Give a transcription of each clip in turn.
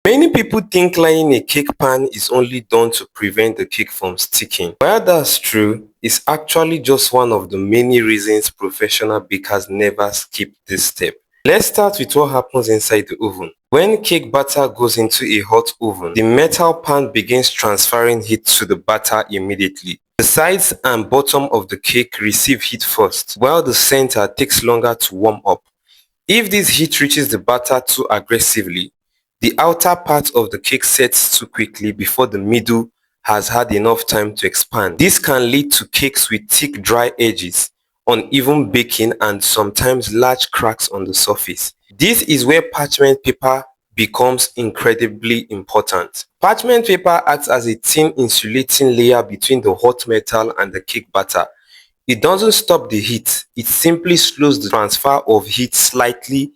Many people think lining a cake pan is only done to prevent the cake from sticking. While that's true, it's actually just one of the many reasons professional bakers never skip this step. Let's start with what happens inside the oven. When cake batter goes into a hot oven, the metal pan begins transferring heat to the batter immediately. The sides and bottom of the cake receive heat first, while the center takes longer to warm up. If this heat reaches the batter too aggressively, the outer part of the cake sets too quickly before the middle has had enough time to expand. This can lead to cakes with thick, dry edges, uneven baking, and sometimes large cracks on the surface. This is where parchment paper becomes incredibly important. Parchment paper acts as a thin insulating layer between the hot metal and the cake batter. It doesn't stop the heat, it simply slows the transfer of heat slightly,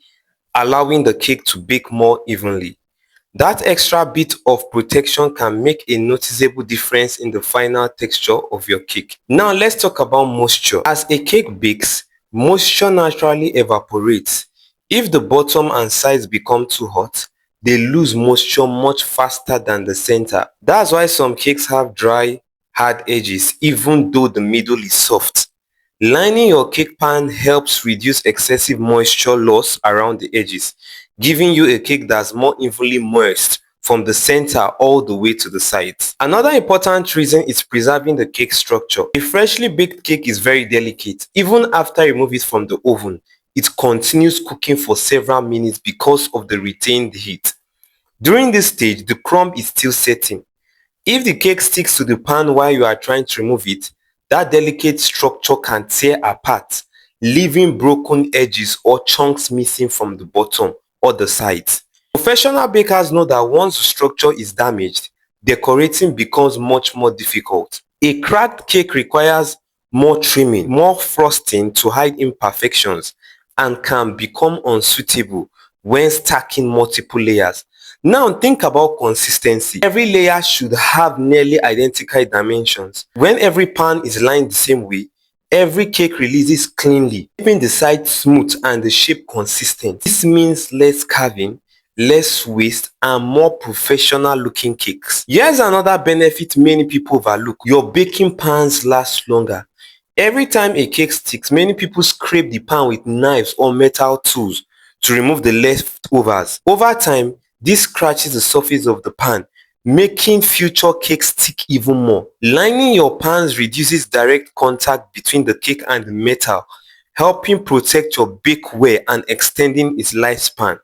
allowing the cake to bake more evenly. That extra bit of protection can make a noticeable difference in the final texture of your cake. Now let's talk about moisture. As a cake bakes, moisture naturally evaporates. If the bottom and sides become too hot, they lose moisture much faster than the center. That's why some cakes have dry, hard edges even though the middle is soft. Lining your cake pan helps reduce excessive moisture loss around the edges, giving you a cake that's more evenly moist from the center all the way to the sides. Another important reason is preserving the cake structure. A freshly baked cake is very delicate. Even after you remove it from the oven, it continues cooking for several minutes because of the retained heat. During this stage, the crumb is still setting. If the cake sticks to the pan while you are trying to remove it, that delicate structure can tear apart, leaving broken edges or chunks missing from the bottom or the sides. Professional bakers know that once the structure is damaged, decorating becomes much more difficult. A cracked cake requires more trimming, more frosting to hide imperfections, and can become unsuitable when stacking multiple layers. Now think about consistency. Every layer should have nearly identical dimensions. When every pan is lined the same way, every cake releases cleanly, keeping the sides smooth and the shape consistent. This means less carving, less waste, and more professional looking cakes. Here's another benefit many people overlook. Your baking pans last longer. Every time a cake sticks, many people scrape the pan with knives or metal tools to remove the leftovers. Over time, this scratches the surface of the pan, making future cakes stick even more. Lining your pans reduces direct contact between the cake and the metal, helping protect your bakeware and extending its lifespan.